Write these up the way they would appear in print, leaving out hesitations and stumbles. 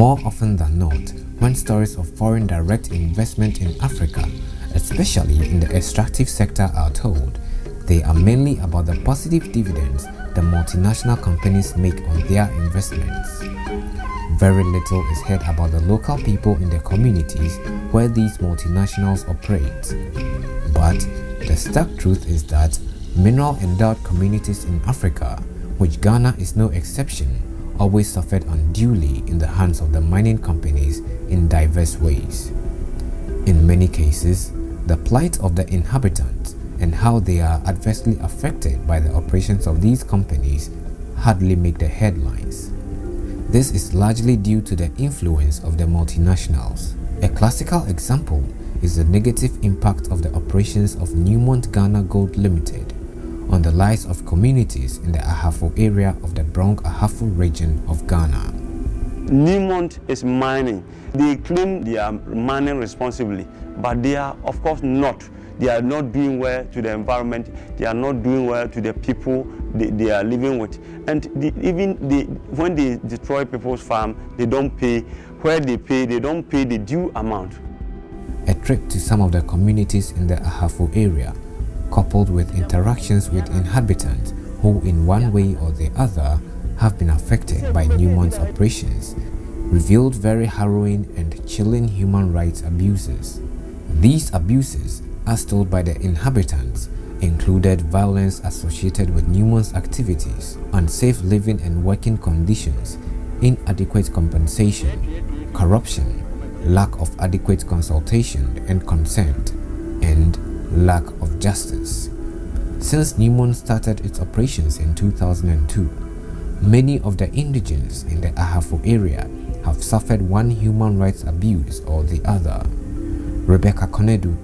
More often than not, when stories of foreign direct investment in Africa, especially in the extractive sector, are told, they are mainly about the positive dividends the multinational companies make on their investments. Very little is heard about the local people in the communities where these multinationals operate. But the stark truth is that mineral-endowed communities in Africa, which Ghana is no exception, always suffered unduly in the hands of the mining companies in diverse ways. In many cases, the plight of the inhabitants and how they are adversely affected by the operations of these companies hardly make the headlines. This is largely due to the influence of the multinationals. A classical example is the negative impact of the operations of Newmont Ghana Gold Limited on the lives of communities in the Ahafo area of the Ahafo region of Ghana. Newmont is mining. They claim they are mining responsibly, but they are of course not. They are not doing well to the environment. They are not doing well to the people they are living with. And when they destroy people's farm, they don't pay. Where they pay, they don't pay the due amount. A trip to some of the communities in the Ahafo area, coupled with interactions with inhabitants who in one way or the other have been affected by Newmont's operations, revealed very harrowing and chilling human rights abuses. These abuses, as told by the inhabitants, included violence associated with Newmont's activities, unsafe living and working conditions, inadequate compensation, corruption, lack of adequate consultation and consent, and lack of justice. Since Newmont started its operations in 2002, many of the indigents in the Ahafo area have suffered one human rights abuse or the other. Rebecca Konedu,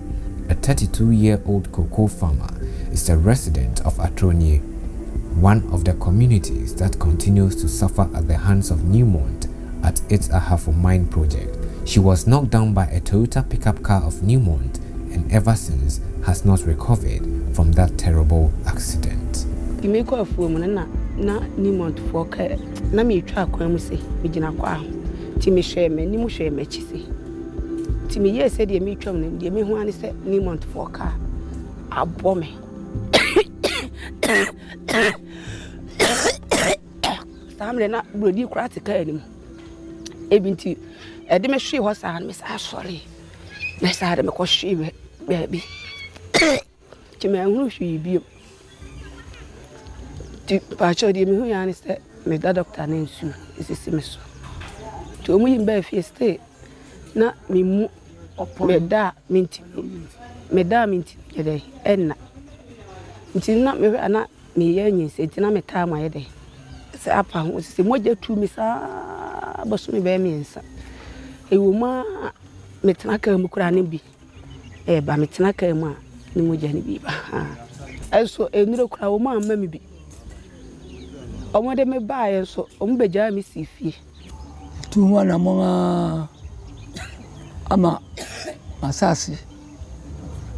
a 32-year-old cocoa farmer, is a resident of Atronye, one of the communities that continues to suffer at the hands of Newmont at its Ahafo mine project. She was knocked down by a Toyota pickup car of Newmont and ever since has not recovered from that terrible accident. Timi yes said the mitrum the me who said Newmont for car abome samle na brodi kratika anim ebinti e de me hwe ho sa me sa sorry me sa de me ko hwe baby timi ahunu hwe bi ti pa cho de me hu ya ni se me da doctor na nsu isisi me so to mu yimba fie stay na me mu meda minti yede enna nti na me ana me ye nyinse nti na me ta ma yede se apa ho se moja tu mi sa boso me be mi nsa e wo ma me tena ka mu kura ne bi e ba me tena ka mu a ni moja ne bi ba eso enuro kura wo ma amma mi bi omo de me ba ye so omo beja mi si fie tu wana mo ama asasi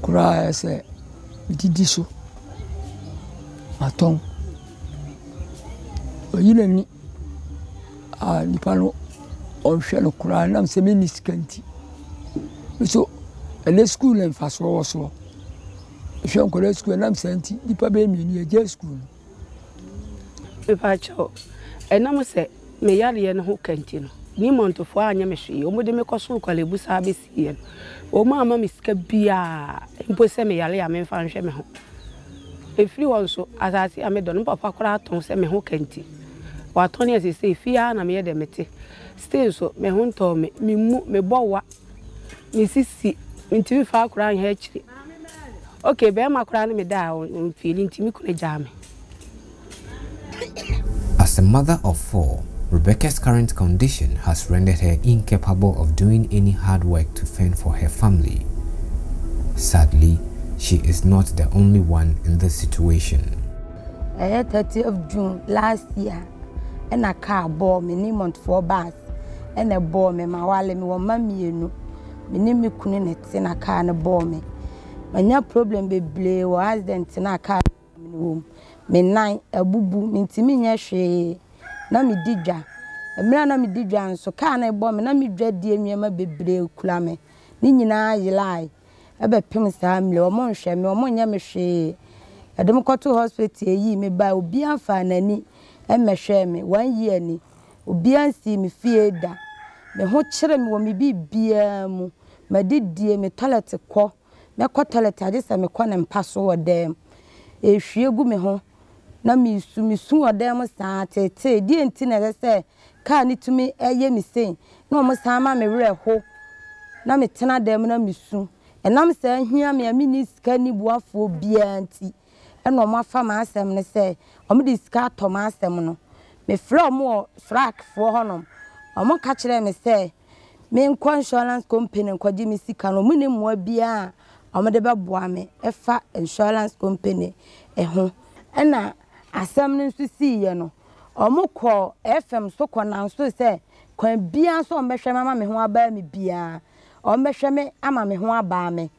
kura ese didiso aton oyile ni nipano onhwe no kura na se miniskanti so ele school en faso so hwe nkole school na msanti dipa be mi ni eje school e pa cho enam se me yale ye no ho kanti no Newmont fo anya me hwe o mode me koso kwale busa be sie o ma ama me sika bia mpo se me yale ya me fa nhwe me ho efiri won so asasi ame do no papa kora aton se me ho kanti wa ton ye se fia na me ye de mete still so me ho nto me mu me bowa me sisi ntimi fa kora anya akiri okay be ma kora na me da on feeling ntimi kuna jame. As a mother of 4, Rebecca's current condition has rendered her incapable of doing any hard work to fend for her family. Sadly, she is not the only one in this situation. 30th of June last year, and a car bore me Newmont 4 bars, and a bore me my wale me one mammy no, me name me couldn't in a car and a bore me. My new problem be blue or accident in a car room. Me nine a boo boo, me timmy she. Na mi didja emra na me di dwan so ka na ebo me na me dwa die nwema bebre kula me ni nyina yelai ebe pem saa mle omo nhwe me omo nya me hwe edem koto hospital yi me ba obi anfa nani emehwe me 1 year ni obi ansi me fie da me ho kire me wo me bibia mu ma didie me toilet ko me ko toilet ade se me ko na mpa so wodem ehwie gu me ho na me su wodem saa tete die nti na se ka ni tumi eye mi sen na omo saa ma me were ho na me tena dem na me su enam se ahia me amini sika ni buafo bia nti eno mo afa ma asem ne se omo di sika to ma asem no me fro mo frack fo honom omo ka kire me se me insurance company kwaji me sika no muni mo bia omo de beboa me efa insurance company ho ena asem ne nsu siye no omo ko FM so ko na nso se kwan bia so ombehwe mama me ho aba me bia ombehwe me ama me ho aba me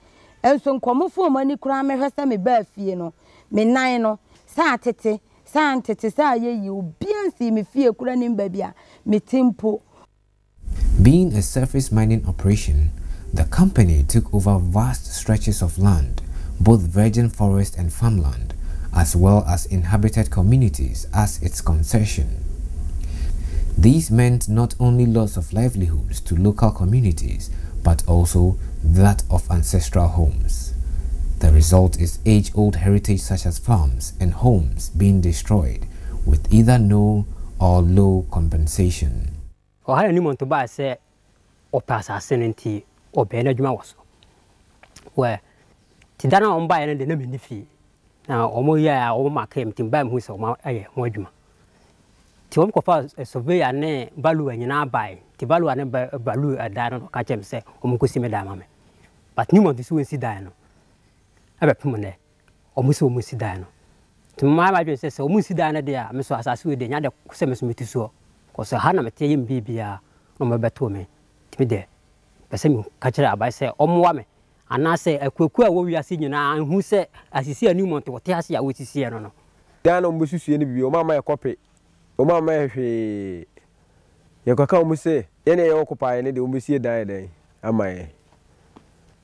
enso nkomofo mani kura me hwese me ba fie no me nan no sa tete sa ye obia nsi me fie kura ni mba bia me tempo. Being a surface mining operation, the company took over vast stretches of land, both virgin forest and farmland, as well as inhabited communities as its concession. These meant not only loss of livelihoods to local communities, but also that of ancestral homes. The result is age-old heritage such as farms and homes being destroyed with either no or low compensation. Ohana Newmont'S ba se opasa senenti obena djuma waso. We tidana omba ya de na menifi. Na omo ya omo makem timba mu se omo aye ho adwuma. Ti omo kofa surveyor ne balu anyina bai. Ti balu ane balu ada no ka chem se omo kosi me da mame. But Newmont'S we si da no. Ebe pemo ne. Omo se omo si da no. Ti ma dwen se omo si da na de a me so asase we de nya de se me so metiso. Koso hana mete yim bibia no mebeto me. Ti me de. Pese mi ka kire abai se omo wa me. Anase akwaku a wo wiase nyina anhu se asisi a Newmont wote ase a wotisi no no dan no mbesusu ne bibi o mama ye kope o mama ye hwe ye kwaka o muse ye ne ye occupy ne de o mbesie dan den amaye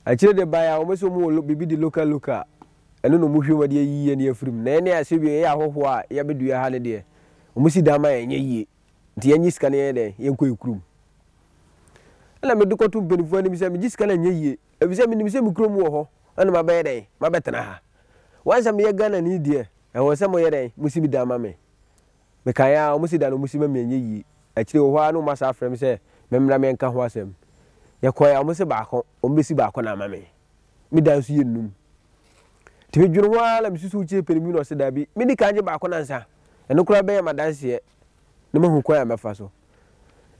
a kire de baya o muse mo bibi di local eno no mu hwe ma de yiye ne afirim na ne ase bi ye ahoho a ye bedua ha ne de o musi dan ma ye yiye nti ye nyiska ne ye den ye nko ekurum ala me dukotu benifo ne bi se me nyiska na yiye ebise mi nimse mi krom wo ho ana ma be den ma betena ha wansa me ye Ghana ni die e wo se mo ye den musi bi da ma me kan ya o musi da no musi ma me yi akire wo ha no ma sa frem se me mra me nka ho asem ye koya o musi ba ko o mbesi ba ko na ma me mi da su ye num ti me dwuru wala mi susu che penimi no se da bi mi di kanje ba ko na nsa eno kura be ya madanse ye ne mahu koya mefa so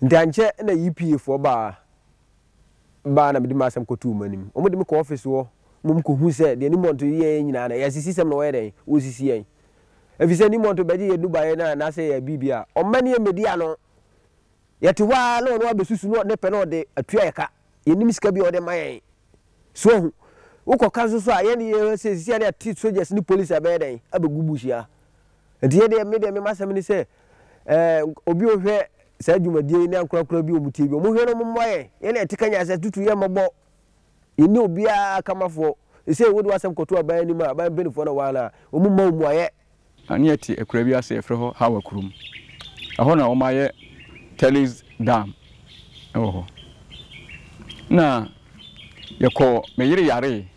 ntanche na EPA fo ba na mede masam kotu manim o mede me ko office wo mum ko hu se de Newmont ye nyina na ya sisi sem no we den o sisi yen efise Newmont beje ye Dubai na se ya bibia o mane ye media no ye te wa no abesusu no ne pe no de atua ye ka ye nim sika bi o de mayen so wo ko kaso so a ye ne ye se sisi ya tit soldiers ni police abe den abegubushia enti ye de me masam ni se obi o hwe sa dwumadie ni ankura bi omutie bi omo hwe no momoye ye na etikanya sa tutu ye mabo ni obia kamafo ese wodu asem koto aban ni ma aban benifo na wala omo ma omuaye ani ati ekura bi ase efre ho hawa kurum aho na omaye Telis dam oho na yeko meyire yare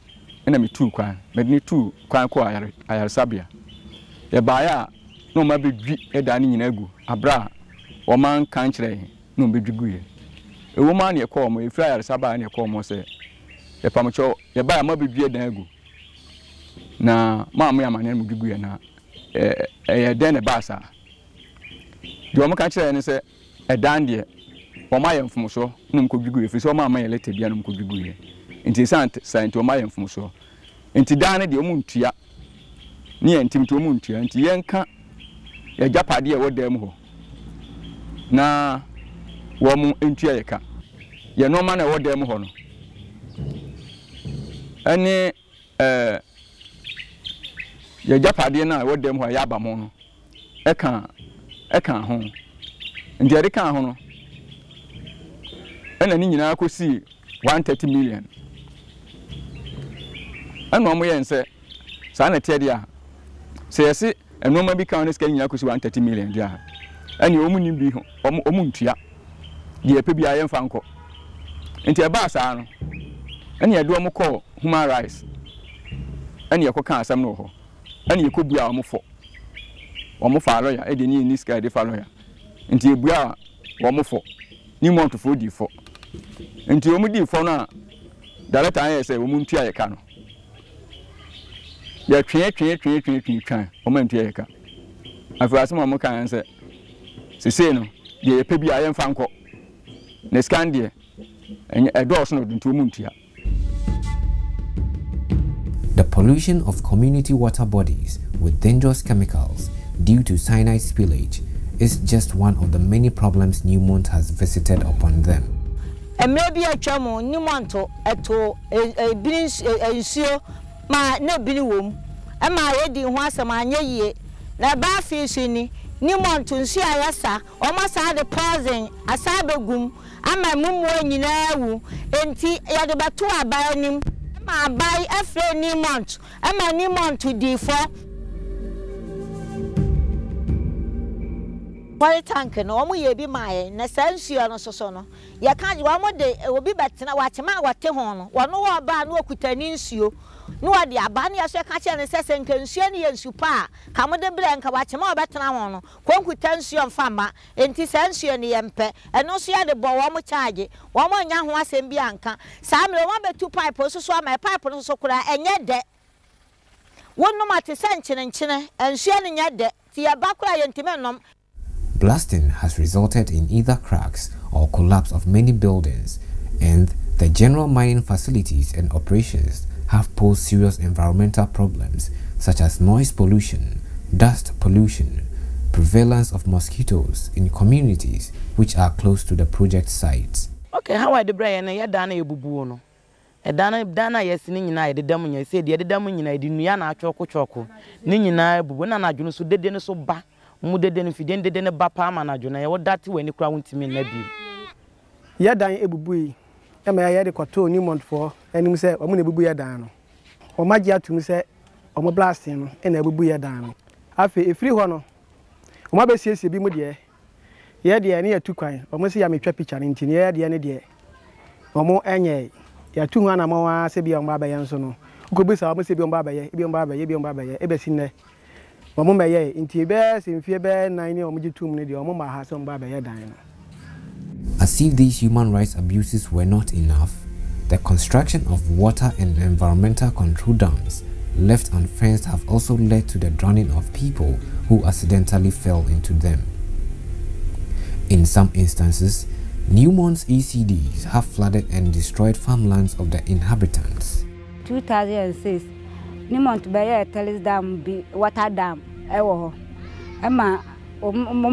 na metu kwan medni tu kwan ko ayare sabia ye baaya no ma bedwi eda ni nyina agu abra o man kan kire no bedwiguye e wo man ye ko mo e fra yare saba na ye ko mo se e pamcho ye ba ma bedwi eda agu na ma mo ya man mo dwiguye na e den e ba sa di o mo kan kire ni se e dan de o ma ye mfumso no ko dwiguye fi so ma ma ye lete bia no ko dwiguye nti sant o ma ye mfumso nti dan de o mu ntua ni entim to mu ntua nti yenka ya japade e wodam ho na wo mu entua yeka ye no ma na wodam ho no ani ya japade na wodam ho ya ba mo no eka ho nti ade kan ho no ena ni nyina akosi 130 million eno omo ye nse sa na tie dia se yesi enoma bi kan no ska nyina akosi 130 million dia ene omu ni bi ho omu ntua die epe bi aye mfa nko nti e ba sa no ene ye do omo call human rights ene ye ko kan asam no ho ene ye ko bua omo fa lawyer e de ni ska de fa lawyer nti e bua omo fo Newmont fo di fo nti omu di fo na director aye say omu ntua ye ka no ya twen omu ntua ye ka afi asem omu kan say sese no de epe bi aye mfa nko ne scan de e dos no nti omu ntua. The pollution of community water bodies with dangerous chemicals due to cyanide spillage is just one of the many problems Newmont has visited upon them. Maybe a chamo Newmont eto ensio ma na bini wom ama yedi ho asama anye ye na ba fishi ni Newmont nsio ayasa o ma sa de poison asabegum ama mumu nyina wu enti ya de beto abai nim ma abai afre Newmont ama Newmont di fo Pari tank no omo ye bi maaye na sansuo no soso no ye ka je omo de obi betena wachema wate ho no wono wo ba na okutani nsuo no wade aba na yeso ka che ne sese nka nsuo ne ye nsu pa ka mo de bre nka wachema obetena ho no konkuta nsuo mfama enti sansuo ne ye mpe eno so ya de bo wo mo charge wo mo nya ho asem bi anka saa mre wo betu pipe soso ama pipe no soso kura enye de wonno mate sanchene nchene nsuo ne nya de ti ya ba kura ye ntime nom. Blasting has resulted in either cracks or collapse of many buildings, and the general mining facilities and operations have posed serious environmental problems such as noise pollution, dust pollution, prevalence of mosquitoes in communities which are close to the project sites. Okay, how are the brain and Yadana Bubuno? A Dana yes, Nina, the Damunya said, the Damunya, the Niana Choco, Nina, Buana Junusu, the dinner so bad. Mude den fi den de ba pa ma na dwona ye wodate wani kura wontimi na bi ye dan ebubui e ma ye de kwato Newmont fo anim se omo na ebubu ye dan no o magi atum se omo blasting no e na ebubu ye dan no afi efiri ho no o ma be siesie bi mu de ye de ne yatu kwan omo se ya metwa picture ne ntini ye de ne de omo enye ya tu ho na ma wa se bi omo abaye nso no ukobisa omo se bi omo abaye bi omo abaye bi omo abaye e be sinne As if these human rights abuses were not enough, the construction of water and environmental control dams left unfenced have also led to the drowning of people who accidentally fell into them. In some instances, Newmont's ECDs have flooded and destroyed farmlands of the inhabitants. 2006 Newmont Bayer Telis Dam water dam ewo ema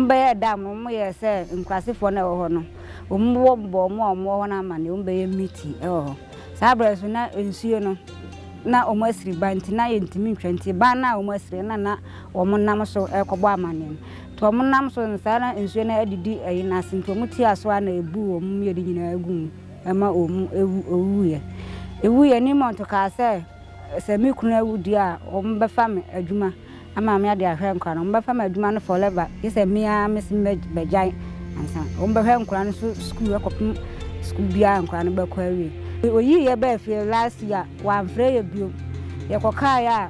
Bayer dam mo ye se nkwasifo na ewo no omwo mbo mo na amane Bayer meeting ewo sabreso na ensuo no na asiri banti na yentimi ntwenti ba na asiri na nam so ekobo amane to nam so nsana ensuo na adidi ayi na sinto muti aso na ebu yedi nyina agum ema ewuye Newmont ka se mi kuna wudi a ombefa me adwuma ama me ade ahwe nkwa no ombefa me adwuma no forever yese me a mesi bejan ansa ombehwe nkwa no school ekopim school bia nkwa no bekwa awie oyi ye be fie last year wa mfre ye bio ye koka ya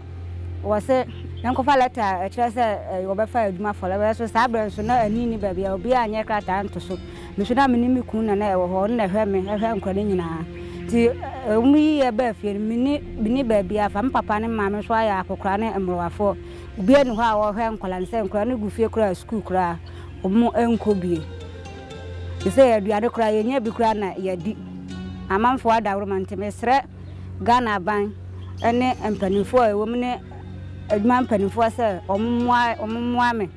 wo se enkofa letter e kire se obefa adwuma forever so sabre so na anini ba bia obi anye krata nto so me so na me ni kuna na e wo ho na hwe me hwe nkwa no nyina ti umi ye be fie bini ba bia fa papa ne mama so aya akokra ne emrowafo obi anu ho a wo hwe nkola nse nkra ne gufie kra school kra omo enkobie ise aduade kra ye nya bi kra na ye di amamfo adawro manteme sre Ghana ban ene empanifo e wom ne aduma empanifo se ommoa me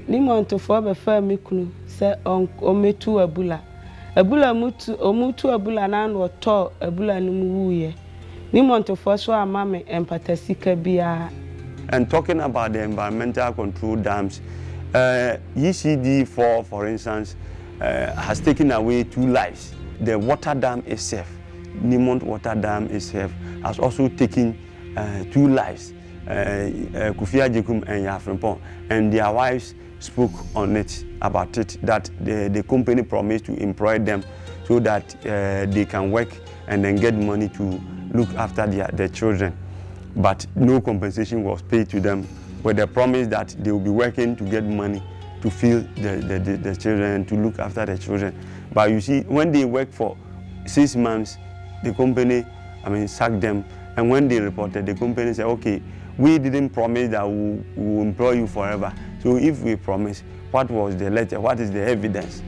Newmont fo be fa me kunu se ometu abula mutu abula na no to abula no mu wuye Newmont fo so amame empatasika bia. And talking about the environmental control dams, ECD4, for instance, has taken away 2 lives. The water dam itself, Newmont water dam itself, has also taken 2 lives. Kufia Jekum and Yafrimpong, and their wives spoke on it, about it, that the company promised to employ them so that they can work and then get money to look after their children. But no compensation was paid to them, with the promise that they will be working to get money to feed the children, to look after the children. But you see, when they work for 6 months, the company, sacked them. And when they reported, the company said, okay, we didn't promise that we will employ you forever. So if we promise, what was the letter? What is the evidence?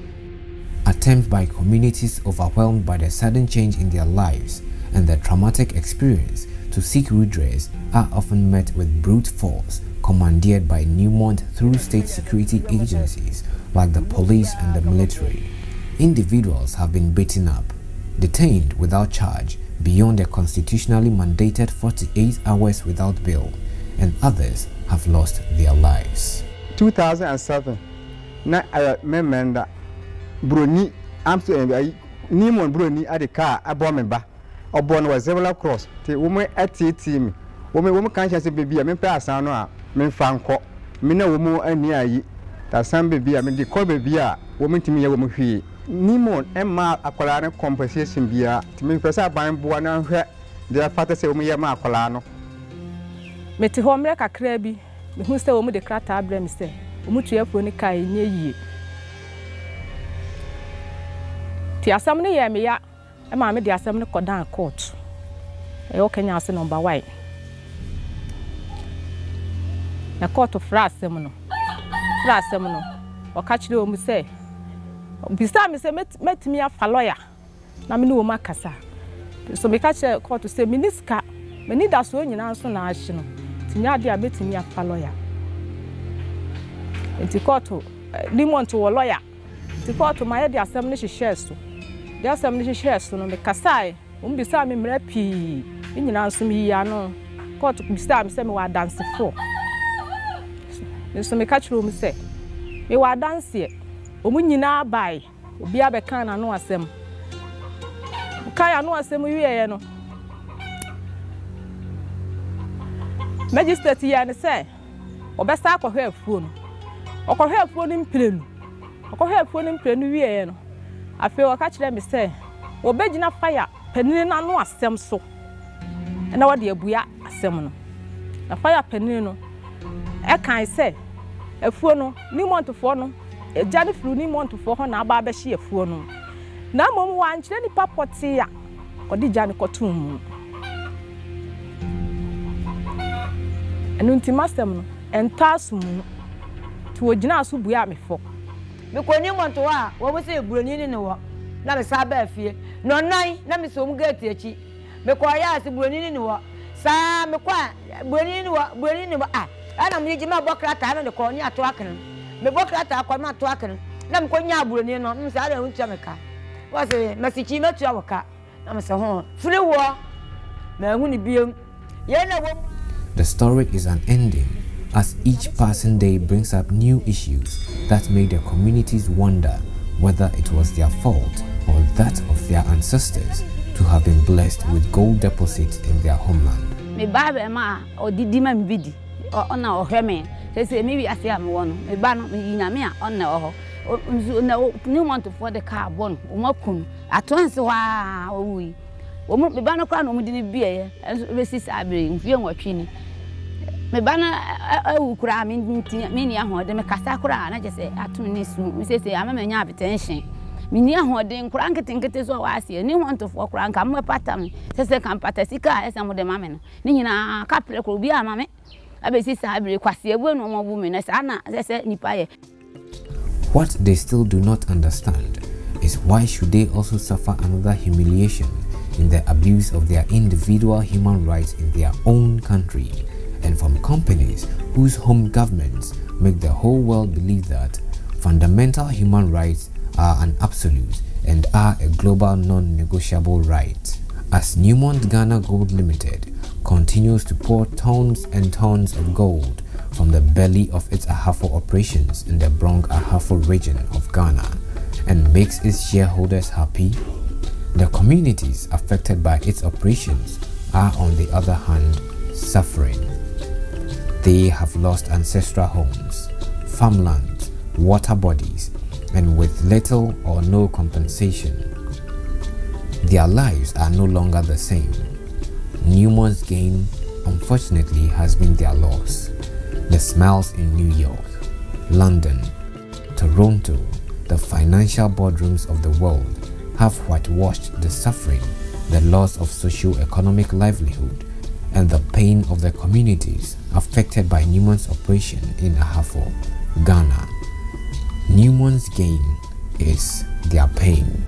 Attempts by communities overwhelmed by the sudden change in their lives and the traumatic experience to seek redress are often met with brute force commandeered by Newmont through state security agencies like the police and the military. Individuals have been beaten up, detained without charge beyond their constitutionally mandated 48 hours without bail, and others have lost their lives. 2007, na memenda Bruni, Newmont Bruni at the car, a bomber. Obon was several cross. The woman at team. Woman conscious baby, I mean, pass on, men Franco, Mina woman and near ye. That some baby, I mean, the call baby, woman to me, a woman fee. Newmont and Ma Acolano compensation beer to me, press up by Buana, their father say, Ma Colano. Meti home like a crabby, who stay with the crater blemster, Mutia Punica near ye. Tia some near me, and mamma, dear, some go down court. A okay, answer number 1. A court of fras seminal, or catch the woman say. Beside me, say, met me a lawyer. Now, me no macassa. So, me catch a court to say, Minister, me need us when you answer national. Tinya, dear, bet me a lawyer. And to court to Newmont to a lawyer. To court to my dear, some niche shares to. There are some niche shares to me, Cassai, won't be some reppy. In your answer me, I know. Court to be stamp, send me what dance for. So, me catch room say, me what dance here. Omunyina bai obi abeka na no asem kaya no asem wiye no magistrate ya ne say obesa akohwe afuo no okohwe afuo ni mprenu okohwe afuo ni mprenu wiye no afi o ka kire me say obegina fire panini na no asem so na wode abuya asem no na fire panini no e kan say afuo no Newmont fo no Johnny flew Newmont for her now, Baba she a phone. Now, Mom, one any papa tea or the Johnny Cotum. And Untimastem and Tarsum to a Janasu Buami for. Because Newmont to her, what was it, Brunin in the war? Not a Sabbath fear, no nine, let me so get a cheek. Because I asked Brunin in the war. Sam, Brunin, I don't need my book at the corner to Acken. Me book at a corner to Acken. Nam Konya Brunin, no, I don't Jamaica. Was a message in a Jawaka. I'm so home. Free war. May I only be The story is unending, as each passing day brings up new issues that make the communities wonder whether it was their fault or that of their ancestors to have been blessed with gold deposits in their homeland. Me baba ma or didi ma mbidi or na oheme say maybe I say am one me ba no nyame a on na oho na Newmont for the carbon umakun atonse wa owi omu me ba no kwa no mu dini bie resist abre mfie nwotwe ni me ba na awu kura me ni ahode me kasa kura na je say atum ni su me say amama nya abtension me ni ahode kura nketenkete so wa asie Newmont for kura nka mo patam say kan patasika esamo de mame no ni nyina kapre ko bi amame abesisa abre kwase ebu no mo bu me na sa na say nipa ye. What they still do not understand is why should they also suffer another humiliation in the abuse of their individual human rights in their own country, and from companies whose home governments make the whole world believe that fundamental human rights are an absolute and are a global non-negotiable right. As Newmont Ghana Gold Limited continues to pour tons and tons of gold from the belly of its Ahafo operations in the Brong Ahafo region of Ghana and makes its shareholders happy, the communities affected by its operations are, on the other hand, suffering. They have lost ancestral homes, farmlands, water bodies, and with little or no compensation. Their lives are no longer the same. Newmont's gain, unfortunately, has been their loss. The smiles in New York, London, Toronto, the financial boardrooms of the world have whitewashed the suffering, the loss of socio-economic livelihood, and the pain of the communities affected by Newmont's operation in Ahafo, Ghana. Newmont's gain is their pain.